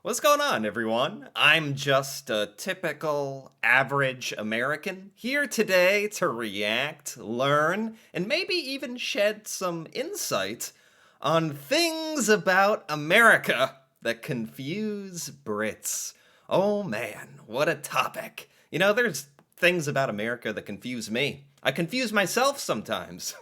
What's going on, everyone? I'm just a typical average American here today to react, learn, and maybe even shed some insight on things about America that confuse Brits. Oh man, what a topic. There's things about America that confuse me. I confuse myself sometimes.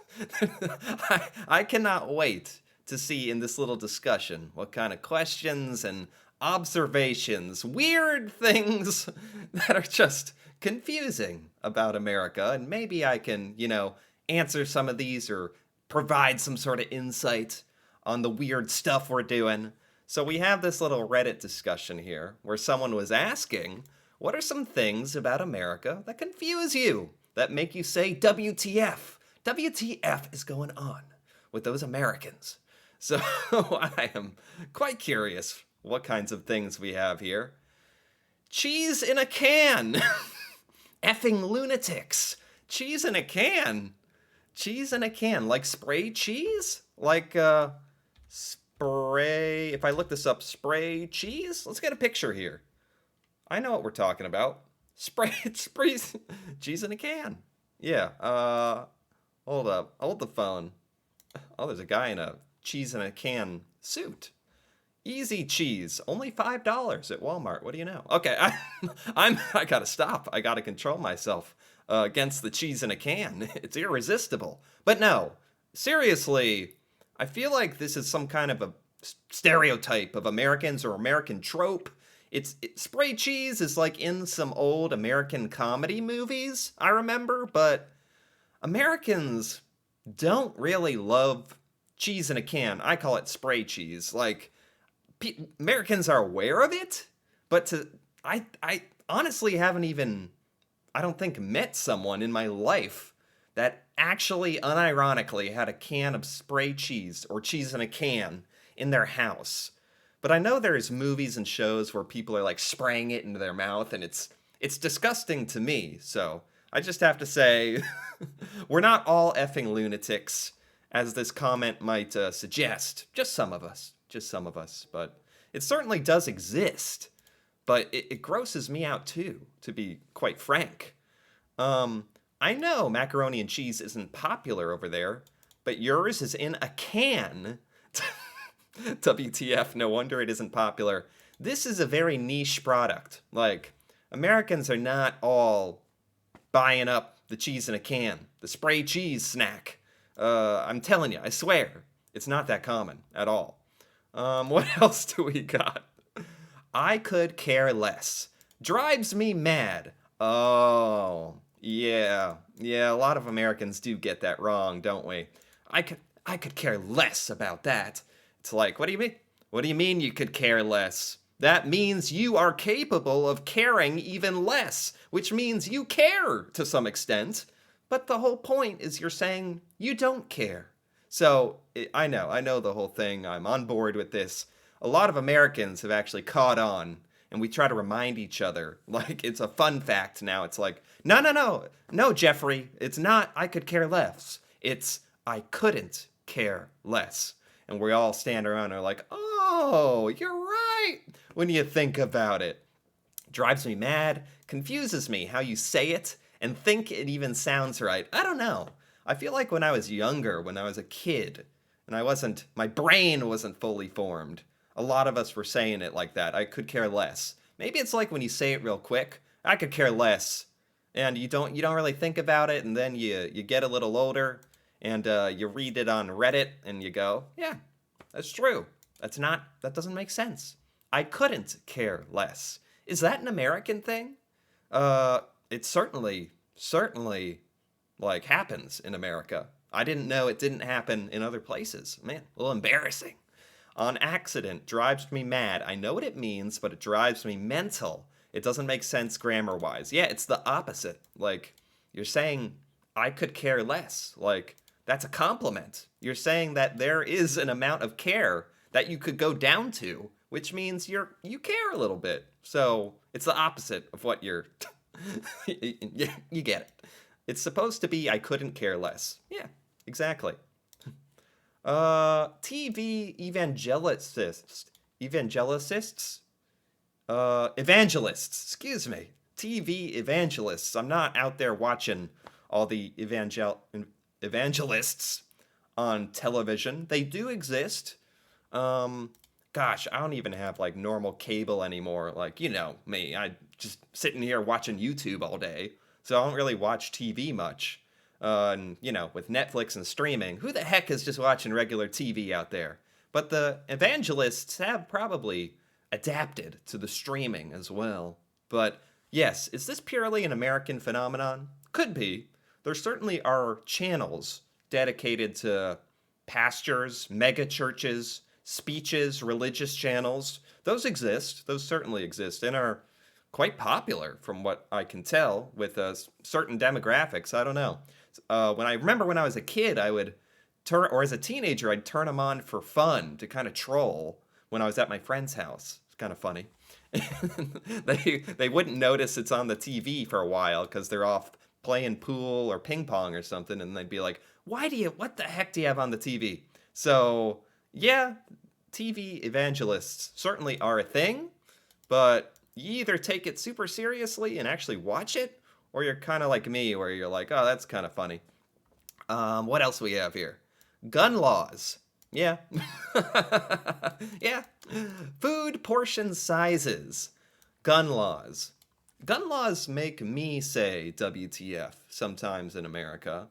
I cannot wait to see in this little discussion what kind of questions and observations, weird things that are just confusing about America. And maybe I can, answer some of these or provide some sort of insight on the weird stuff we're doing. So we have this little Reddit discussion here where someone was asking, what are some things about America that confuse you? That make you say, WTF? WTF is going on with those Americans? So I am quite curious what kinds of things we have here. Cheese in a can. Effing lunatics. Cheese in a can. Cheese in a can. Like spray cheese? Like spray. If I look this up, spray cheese? Let's get a picture here. I know what we're talking about. Spray cheese in a can. Yeah. Hold up. Hold the phone. Oh, there's a guy in a cheese in a can suit. Easy cheese, only $5 at Walmart. What do you know? Okay, I gotta stop. I gotta control myself against the cheese in a can. It's irresistible. But no, seriously, I feel like this is some kind of a stereotype of Americans or American trope. Spray cheese is like in some old American comedy movies, I remember, but Americans don't really love cheese in a can. I call it spray cheese. Like, Americans are aware of it, but I honestly haven't even, I don't think, met someone in my life that actually unironically had a can of spray cheese or cheese in a can in their house. But I know there's movies and shows where people are like spraying it into their mouth, and it's disgusting to me. So I just have to say, we're not all effing lunatics, as this comment might suggest. Just some of us. But it certainly does exist. But it grosses me out too, to be quite frank. I know macaroni and cheese isn't popular over there, but yours is in a can. WTF, no wonder it isn't popular. This is a very niche product. Like, Americans are not all buying up the cheese in a can, the spray cheese snack. I'm telling you, I swear, it's not that common at all. What else do we got? I could care less. Drives me mad. Oh, yeah. Yeah, a lot of Americans do get that wrong, don't we? I could care less about that. It's like, what do you mean? What do you mean you could care less? That means you are capable of caring even less, which means you care to some extent. But the whole point is you're saying you don't care. So I know the whole thing. I'm on board with this. A lot of Americans have actually caught on, and we try to remind each other. Like, it's a fun fact now. It's like, no, Jeffrey, it's not I could care less. It's I couldn't care less. And we all stand around and are like, oh, you're right, when you think about it. Drives me mad, confuses me how you say it, and think it even sounds right. I don't know. I feel like when I was younger, when I was a kid, and my brain wasn't fully formed, a lot of us were saying it like that. I could care less. Maybe it's like when you say it real quick, I could care less, and you don't really think about it, and then you get a little older, and you read it on Reddit, and you go, yeah, that's true. That doesn't make sense. I couldn't care less. Is that an American thing? It certainly like happens in America. I didn't know it didn't happen in other places. Man, a little embarrassing. On accident drives me mad. I know what it means, but it drives me mental. It doesn't make sense grammar-wise. Yeah, it's the opposite. Like, you're saying I could care less. Like, that's a compliment. You're saying that there is an amount of care that you could go down to, which means you care a little bit. So, it's the opposite of what you're you get it. It's supposed to be I couldn't care less. Yeah, exactly. TV evangelicists. Evangelicists? Evangelists, excuse me. TV evangelists. I'm not out there watching all the evangelists on television. They do exist. Um, Gosh, I don't even have like normal cable anymore. Like, you know, me, I just sitting here watching YouTube all day. So I don't really watch TV much. And, you know, with Netflix and streaming, who the heck is just watching regular TV out there? But the evangelists have probably adapted to the streaming as well. But yes, is this purely an American phenomenon? Could be. There certainly are channels dedicated to pastors, mega churches, speeches, religious channels. Those exist. Those certainly exist and are quite popular from what I can tell with certain demographics. I don't know. When I remember when I was a kid, I would turn, or as a teenager, I'd turn them on for fun to kind of troll when I was at my friend's house. It's kind of funny. They wouldn't notice it's on the TV for a while because they're off playing pool or ping pong or something, and they'd be like, what the heck do you have on the TV?" So yeah, TV evangelists certainly are a thing, but you either take it super seriously and actually watch it, or you're kind of like me, where you're like, "Oh, that's kind of funny." What else we have here? Gun laws. Yeah. Yeah. Food portion sizes. Gun laws. Gun laws make me say WTF sometimes in America.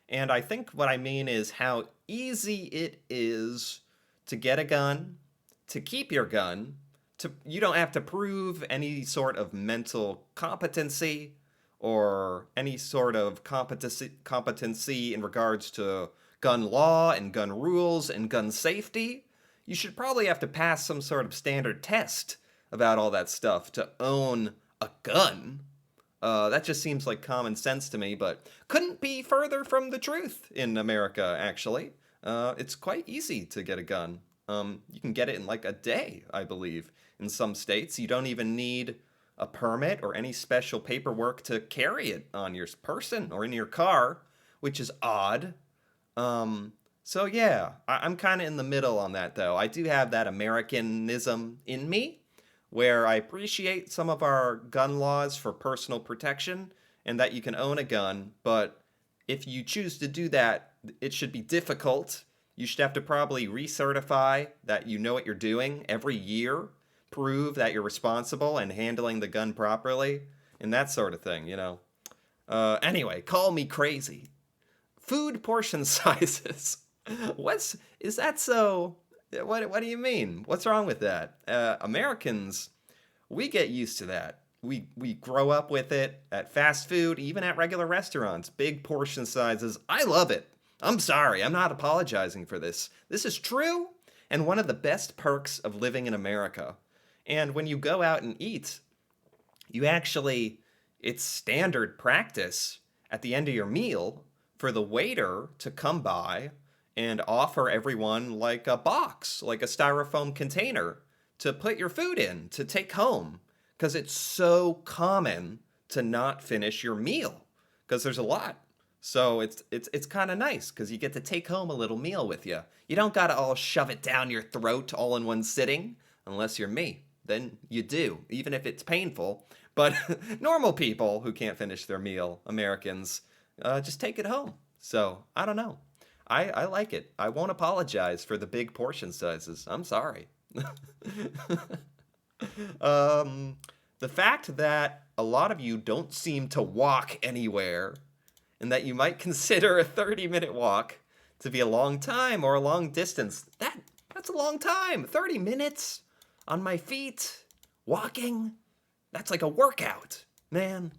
And I think what I mean is how easy it is to get a gun, to keep your gun, you don't have to prove any sort of mental competency or any sort of competency in regards to gun law and gun rules and gun safety. You should probably have to pass some sort of standard test about all that stuff to own a gun. That just seems like common sense to me, but couldn't be further from the truth in America, actually. It's quite easy to get a gun. You can get it in like a day, I believe. In some states, you don't even need a permit or any special paperwork to carry it on your person or in your car, which is odd. So yeah, I'm kind of in the middle on that, though. I do have that Americanism in me, where I appreciate some of our gun laws for personal protection and that you can own a gun, but if you choose to do that, it should be difficult. You should have to probably recertify that you know what you're doing every year, prove that you're responsible and handling the gun properly, and that sort of thing, you know. Anyway, call me crazy. Food portion sizes. Is that so? What do you mean? What's wrong with that? Americans, we get used to that. We grow up with it at fast food, even at regular restaurants. Big portion sizes. I love it. I'm sorry. I'm not apologizing for this. This is true and one of the best perks of living in America. And when you go out and eat, it's standard practice at the end of your meal for the waiter to come by and offer everyone like a box, like a styrofoam container to put your food in, to take home. Because it's so common to not finish your meal, because there's a lot. So it's kind of nice, because you get to take home a little meal with you. You don't got to all shove it down your throat all in one sitting, unless you're me. Then you do, even if it's painful. But normal people who can't finish their meal, Americans, just take it home. So, I don't know. I like it. I won't apologize for the big portion sizes. I'm sorry. The fact that a lot of you don't seem to walk anywhere, and that you might consider a 30-minute walk to be a long time or a long distance, that's a long time. 30 minutes on my feet, walking, that's like a workout, man.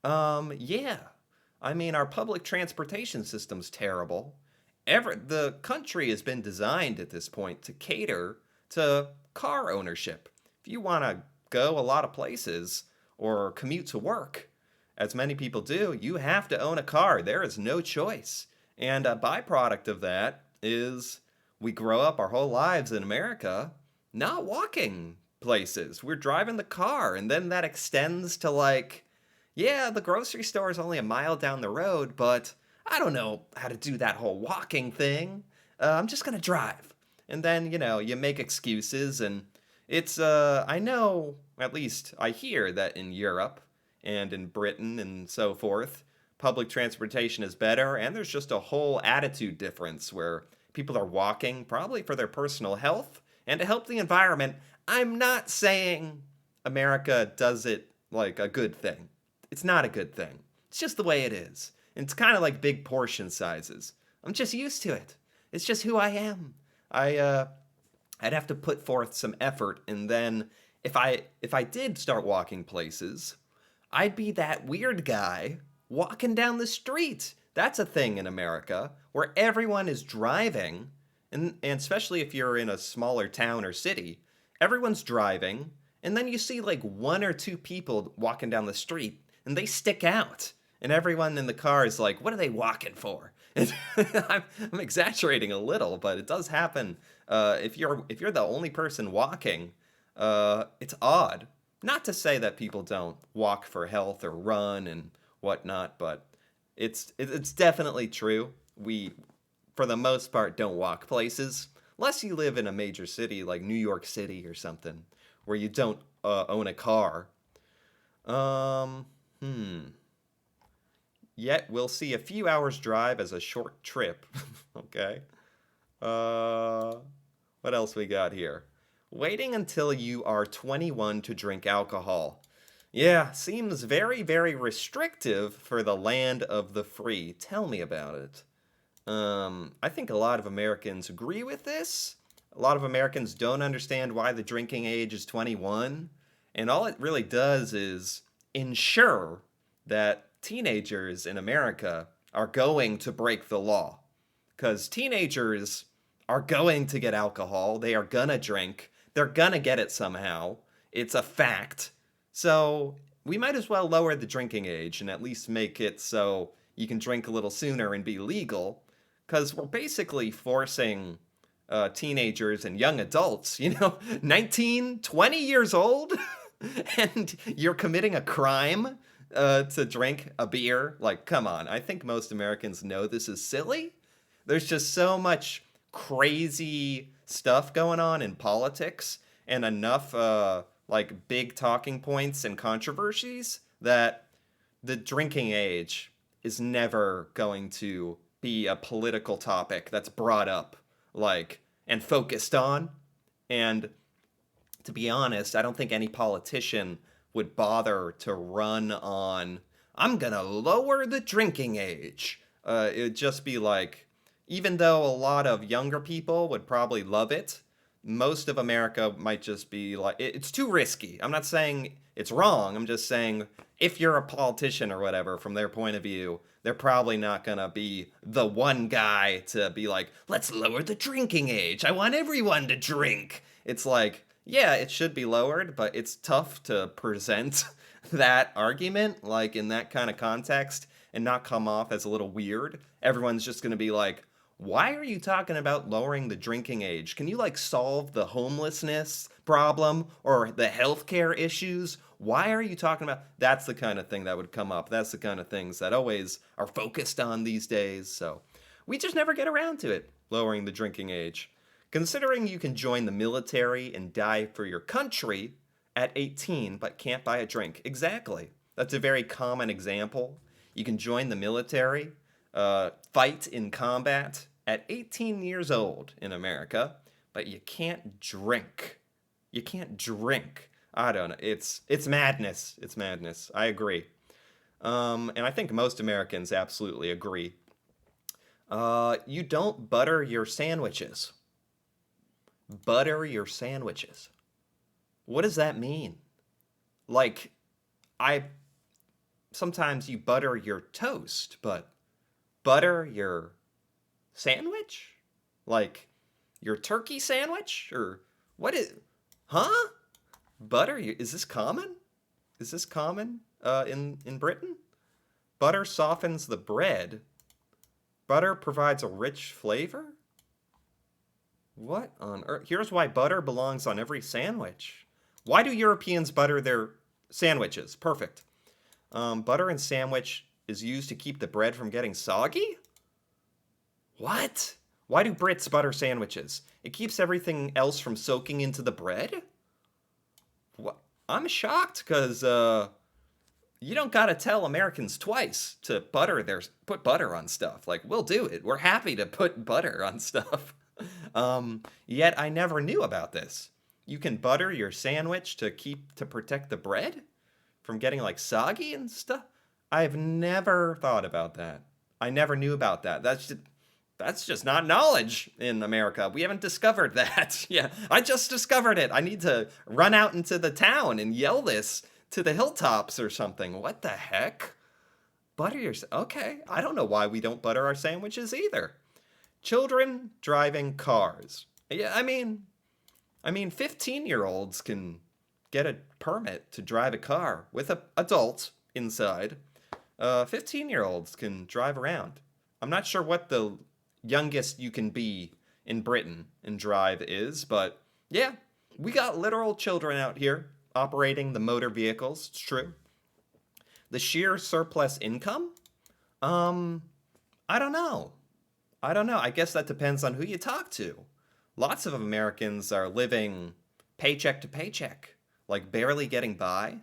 Yeah. I mean, our public transportation system's terrible. The country has been designed at this point to cater to car ownership. If you want to go a lot of places or commute to work, as many people do, you have to own a car. There is no choice. And a byproduct of that is we grow up our whole lives in America not walking places. We're driving the car, and then that extends to like, yeah, the grocery store is only a mile down the road, but I don't know how to do that whole walking thing. I'm just going to drive. And then, you know, you make excuses, and I know, at least I hear that in Europe and in Britain and so forth, public transportation is better, and there's just a whole attitude difference where people are walking, probably for their personal health and to help the environment. I'm not saying America does it like a good thing. It's not a good thing. It's just the way it is. And it's kind of like big portion sizes. I'm just used to it. It's just who I am. I'd have to put forth some effort, and then if I did start walking places, I'd be that weird guy walking down the street. That's a thing in America where everyone is driving, and especially if you're in a smaller town or city, everyone's driving, and then you see like one or two people walking down the street, and they stick out. And everyone in the car is like, what are they walking for? And I'm exaggerating a little, but it does happen. If you're the only person walking, it's odd. Not to say that people don't walk for health or run and whatnot, but it's definitely true. We, for the most part, don't walk places unless you live in a major city like New York City or something, where you don't own a car. Um, hmm. Yet we'll see a few hours drive as a short trip. Okay. Uh, what else we got here? Waiting until you are 21 to drink alcohol. Yeah, seems very, very restrictive for the land of the free. Tell me about it. I think a lot of Americans agree with this. A lot of Americans don't understand why the drinking age is 21. And all it really does is ensure that teenagers in America are going to break the law. Because teenagers are going to get alcohol, they are gonna drink, they're gonna get it somehow. It's a fact. So we might as well lower the drinking age and at least make it so you can drink a little sooner and be legal. Because we're basically forcing teenagers and young adults, 19, 20 years old, and you're committing a crime to drink a beer. Like, come on. I think most Americans know this is silly. There's just so much crazy stuff going on in politics and enough like big talking points and controversies that the drinking age is never going to be a political topic that's brought up like and focused on. And to be honest, I don't think any politician would bother to run on, I'm gonna lower the drinking age. It'd just be like, even though a lot of younger people would probably love it, most of America might just be like, it's too risky. I'm not saying it's wrong. I'm just saying if you're a politician or whatever, from their point of view, they're probably not gonna be the one guy to be like, let's lower the drinking age. I want everyone to drink. It's like, yeah, it should be lowered, but it's tough to present that argument like in that kind of context and not come off as a little weird. Everyone's just gonna be like, why are you talking about lowering the drinking age? Can you like solve the homelessness problem or the healthcare issues? Why are you talking about? That's the kind of thing that would come up. That's the kind of things that always are focused on these days. So we just never get around to it, lowering the drinking age. Considering you can join the military and die for your country at 18 but can't buy a drink. Exactly. That's a very common example. You can join the military, fight in combat at 18 years old in America, but you can't drink. You can't drink. I don't know. It's madness. It's madness. I agree. And I think most Americans absolutely agree. You don't butter your sandwiches. Butter your sandwiches. What does that mean? Like, I sometimes you butter your toast, but butter your sandwich? Like your turkey sandwich? Or what is, huh? Butter? Is this common? Is this common in Britain? Butter softens the bread. Butter provides a rich flavor? What on earth? Here's why butter belongs on every sandwich. Why do Europeans butter their sandwiches? Perfect. Butter in sandwich is used to keep the bread from getting soggy? What? Why do Brits butter sandwiches? It keeps everything else from soaking into the bread? I'm shocked because you don't gotta tell Americans twice to put butter on stuff. Like we'll do it. We're happy to put butter on stuff. Yet I never knew about this. You can butter your sandwich to protect the bread from getting like soggy and stuff. I've never thought about that. I never knew about that. That's just not knowledge in America. We haven't discovered that. Yeah, I just discovered it. I need to run out into the town and yell this to the hilltops or something. What the heck? Butter your okay. I don't know why we don't butter our sandwiches either. Children driving cars. Yeah, I mean 15-year-olds can get a permit to drive a car with an adult inside. 15-year-olds can drive around. I'm not sure what the youngest you can be in Britain and drive is, but yeah, we got literal children out here operating the motor vehicles. It's true. The sheer surplus income? Um, I don't know. I don't know. I guess that depends on who you talk to. Lots of Americans are living paycheck to paycheck, like barely getting by.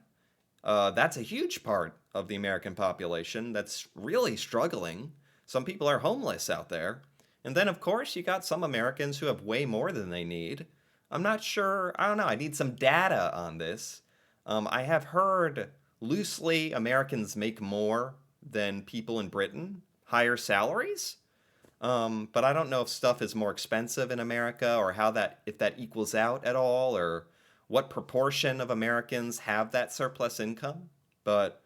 That's a huge part of the American population that's really struggling. Some people are homeless out there. And then, of course, you got some Americans who have way more than they need. I'm not sure. I don't know. I need some data on this. I have heard loosely Americans make more than people in Britain, higher salaries. But I don't know if stuff is more expensive in America or if that equals out at all or what proportion of Americans have that surplus income. But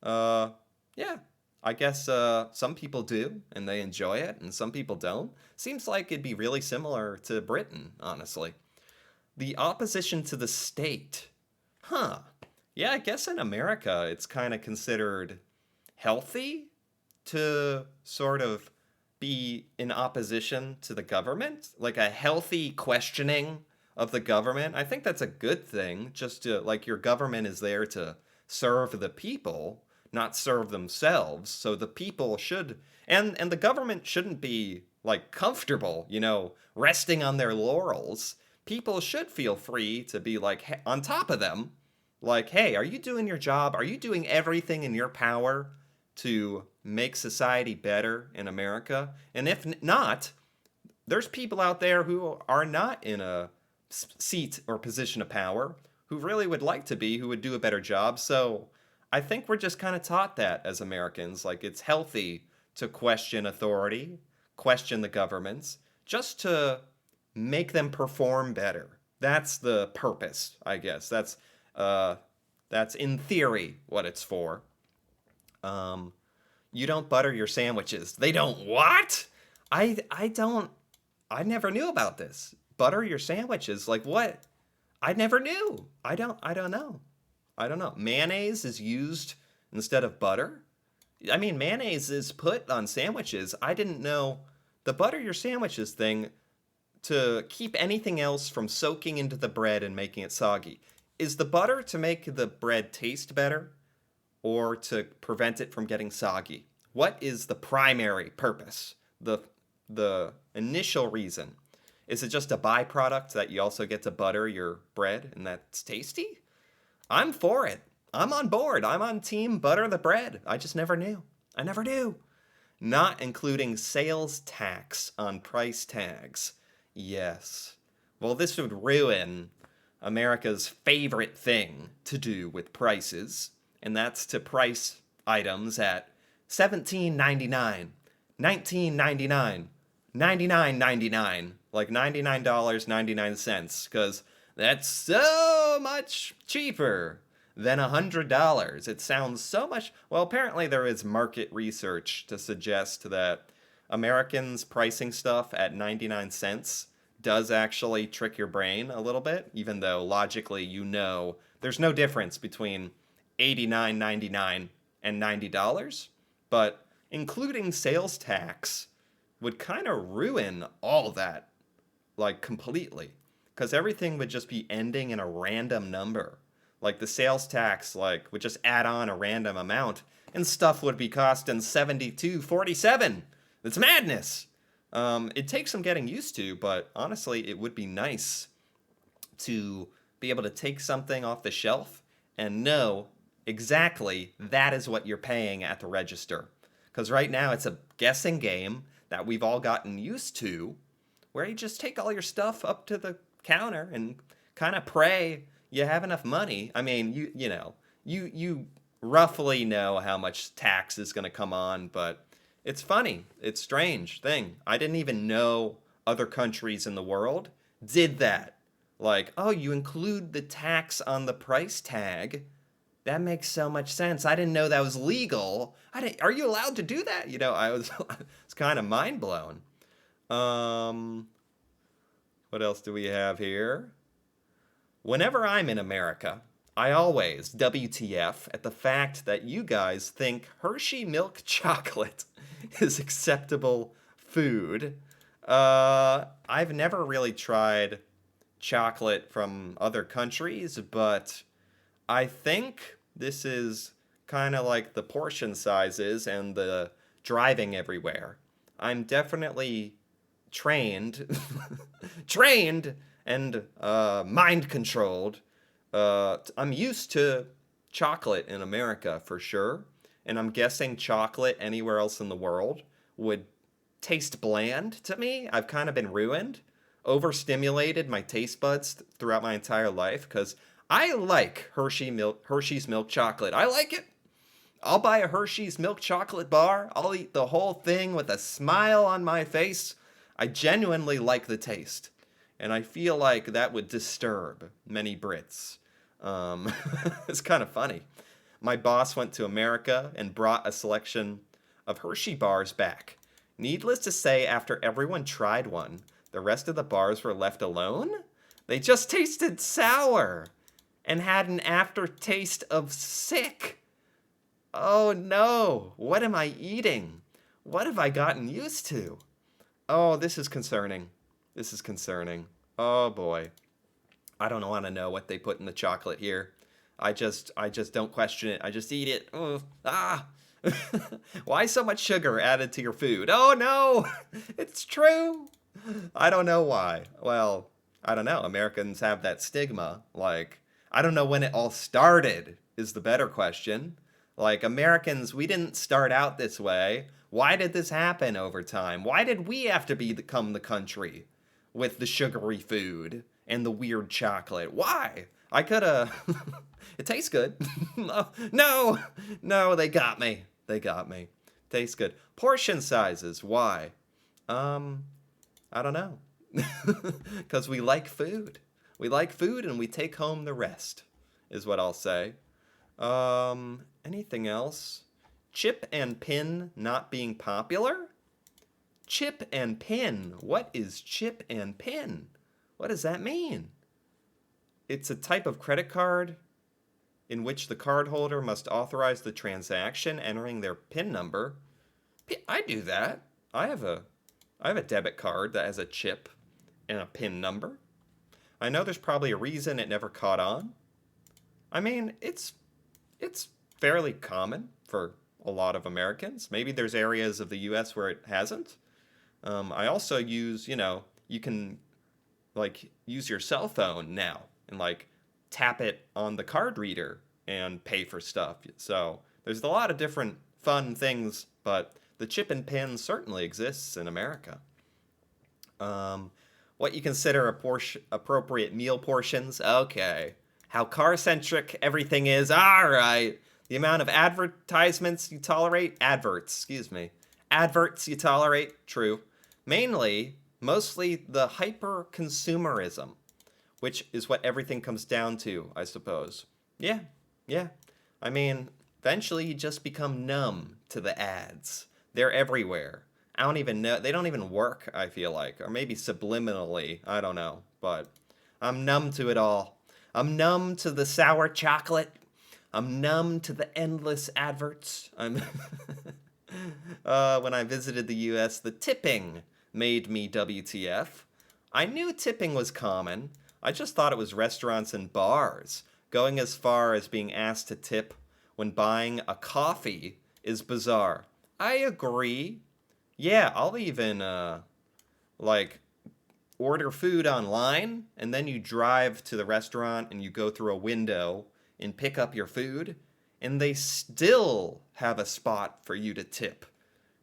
uh, yeah, I guess some people do and they enjoy it, and some people don't. Seems like it'd be really similar to Britain, honestly. The opposition to the state. Huh. Yeah, I guess in America it's kind of considered healthy to sort of be in opposition to the government, like a healthy questioning of the government. I think that's a good thing, just to like your government is there to serve the people, not serve themselves. So the people should and the government shouldn't be like comfortable, resting on their laurels. People should feel free to be like on top of them. Like, hey, are you doing your job? Are you doing everything in your power to make society better in America? And if not, there's people out there who are not in a seat or position of power who really would like to be, who would do a better job. So I think we're just kind of taught that as Americans. Like, it's healthy to question authority, question the governments, just to make them perform better. That's the purpose, I guess. That's in theory what it's for. Um, you don't butter your sandwiches. They don't what? I don't. I never knew about this. Butter your sandwiches. Like what? I never knew. I don't know. I don't know. Mayonnaise is used instead of butter. I mean, mayonnaise is put on sandwiches. I didn't know the butter your sandwiches thing to keep anything else from soaking into the bread and making it soggy. Is the butter to make the bread taste better or to prevent it from getting soggy? What is the primary purpose? The initial reason? Is it just a byproduct that you also get to butter your bread and that's tasty? I'm for it. I'm on board. I'm on team butter the bread. I just never knew. I never knew. Not including sales tax on price tags. Yes. Well, this would ruin America's favorite thing to do with prices, and that's to price items at $17.99, $19.99, $99.99, like $99.99, because that's so much cheaper than $100. It sounds so much. Well, apparently there is market research to suggest that Americans pricing stuff at 99 cents does actually trick your brain a little bit, even though logically there's no difference between $89.99 and $90. But including sales tax would kind of ruin all that, like completely, because everything would just be ending in a random number. Like the sales tax, like would just add on a random amount, and stuff would be costing 72.47. It's madness. It takes some getting used to, but honestly, it would be nice to be able to take something off the shelf and know exactly that is what you're paying at the register. Because right now it's a guessing game that we've all gotten used to, where you just take all your stuff up to the counter and kind of pray you have enough money. I mean, you roughly know how much tax is going to come on, but it's funny. It's strange thing. I didn't even know other countries in the world did that. Like, oh, you include the tax on the price tag. That makes so much sense. I didn't know that was legal. Are you allowed to do that? I was it's kind of mind blown. Um, what else do we have here? Whenever I'm in America, I always WTF at the fact that you guys think Hershey milk chocolate is acceptable food. I've never really tried chocolate from other countries, but I think this is kind of like the portion sizes and the driving everywhere. I'm definitely trained, trained and mind controlled. I'm used to chocolate in America for sure, and I'm guessing chocolate anywhere else in the world would taste bland to me. I've kind of been ruined, overstimulated my taste buds throughout my entire life because I like Hershey's milk chocolate. I like it. I'll buy a Hershey's milk chocolate bar. I'll eat the whole thing with a smile on my face. I genuinely like the taste. And I feel like that would disturb many Brits. It's kind of funny. My boss went to America and brought a selection of Hershey bars back. Needless to say, after everyone tried one, the rest of the bars were left alone. They just tasted sour and had an aftertaste of sick. Oh no, what am I eating? What have I gotten used to? Oh, this is concerning. This is concerning. Oh boy. I don't want to know what they put in the chocolate here. I just don't question it. I just eat it. Oh, ah. Why so much sugar added to your food? Oh no. It's true. I don't know why. Well, I don't know. Americans have that stigma. Like, I don't know when it all started is the better question. Like, Americans, we didn't start out this way. Why did this happen over time? Why did we have to become the country with the sugary food and the weird chocolate? Why? I could have. It tastes good. No, no, they got me. They got me. Tastes good. Portion sizes. Why? I don't know. Because we like food. We like food and we take home the rest, is what I'll say. Anything else? Chip and pin not being popular? Chip and pin. What is chip and pin? What does that mean? It's a type of credit card in which the cardholder must authorize the transaction entering their PIN number. I do that. I have a debit card that has a chip and a PIN number. I know there's probably a reason it never caught on. I mean, it's fairly common for a lot of Americans. Maybe there's areas of the US where it hasn't. I also use, you can like use your cell phone now and like tap it on the card reader and pay for stuff. So there's a lot of different fun things, but the chip and pin certainly exists in America. What you consider appropriate meal portions? Okay. How car-centric everything is? All right. The amount of advertisements you tolerate? Excuse me. Adverts you tolerate? True. Mostly the hyper-consumerism, which is what everything comes down to, I suppose. Yeah. I mean, eventually you just become numb to the ads. They're everywhere. I don't even know. They don't even work, I feel like. Or maybe subliminally. I don't know. But I'm numb to it all. I'm numb to the sour chocolate. I'm numb to the endless adverts. When I visited the US, the tipping made me WTF. I knew tipping was common. I just thought it was restaurants and bars. Going as far as being asked to tip when buying a coffee is bizarre. I agree. Yeah, I'll even, order food online, and then you drive to the restaurant and you go through a window and pick up your food, and they still have a spot for you to tip.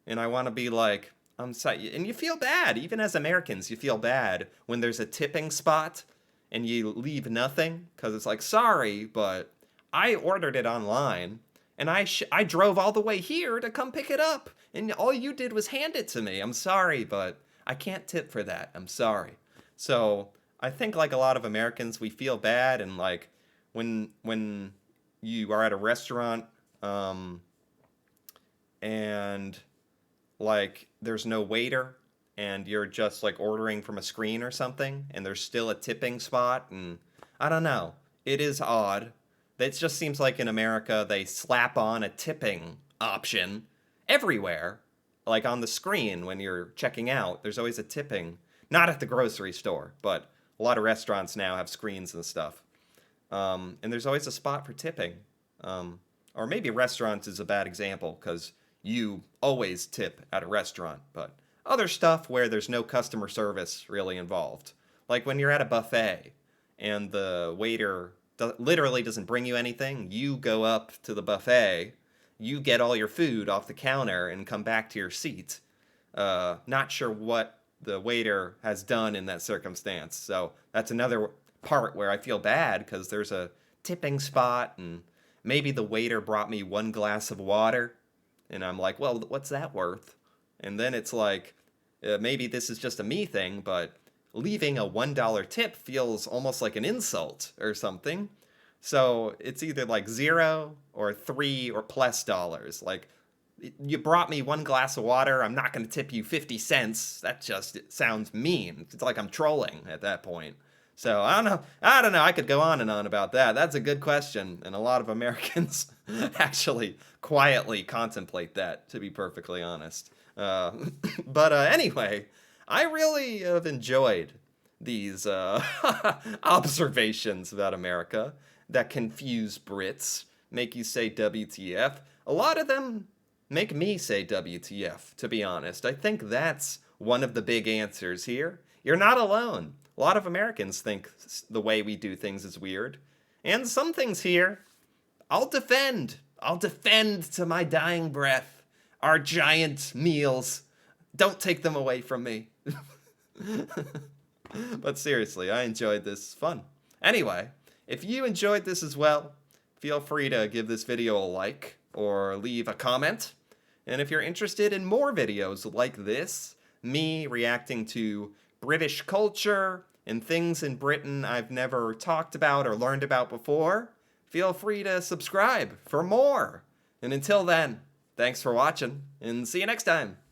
And I want to be like, I'm sorry. And you feel bad. Even as Americans, you feel bad when there's a tipping spot and you leave nothing because it's like, sorry, but I ordered it online and I drove all the way here to come pick it up. And all you did was hand it to me. I'm sorry, but I can't tip for that. I'm sorry. So I think like a lot of Americans, we feel bad. And like when you are at a restaurant and like there's no waiter and you're just like ordering from a screen or something and there's still a tipping spot, and I don't know, it is odd. It just seems like in America they slap on a tipping option everywhere, like on the screen when you're checking out there's always a tipping, not at the grocery store, but a lot of restaurants now have screens and stuff, and there's always a spot for tipping. Or maybe restaurants is a bad example because you always tip at a restaurant, but other stuff where there's no customer service really involved. Like when you're at a buffet and the waiter literally doesn't bring you anything, you go up to the buffet, you get all your food off the counter and come back to your seat. Not sure what the waiter has done in that circumstance. So that's another part where I feel bad because there's a tipping spot and maybe the waiter brought me one glass of water and I'm like, well, what's that worth? And then it's like, maybe this is just a me thing, but leaving a $1 tip feels almost like an insult or something. So it's either like 0 or $3 or plus dollars. Like, you brought me one glass of water, I'm not going to tip you 50 cents. That just sounds mean. It's like I'm trolling at that point. So I don't know. I could go on and on about that. That's a good question. And a lot of Americans actually quietly contemplate that, to be perfectly honest. But anyway, I really have enjoyed these observations about America that confuse Brits, make you say WTF. A lot of them make me say WTF, to be honest. I think that's one of the big answers here. You're not alone. A lot of Americans think the way we do things is weird. And some things here, I'll defend. I'll defend to my dying breath. Our giant meals. Don't take them away from me. But seriously, I enjoyed this. Fun. Anyway, if you enjoyed this as well, feel free to give this video a like or leave a comment. And if you're interested in more videos like this, me reacting to British culture and things in Britain I've never talked about or learned about before, feel free to subscribe for more. And until then, thanks for watching, and see you next time.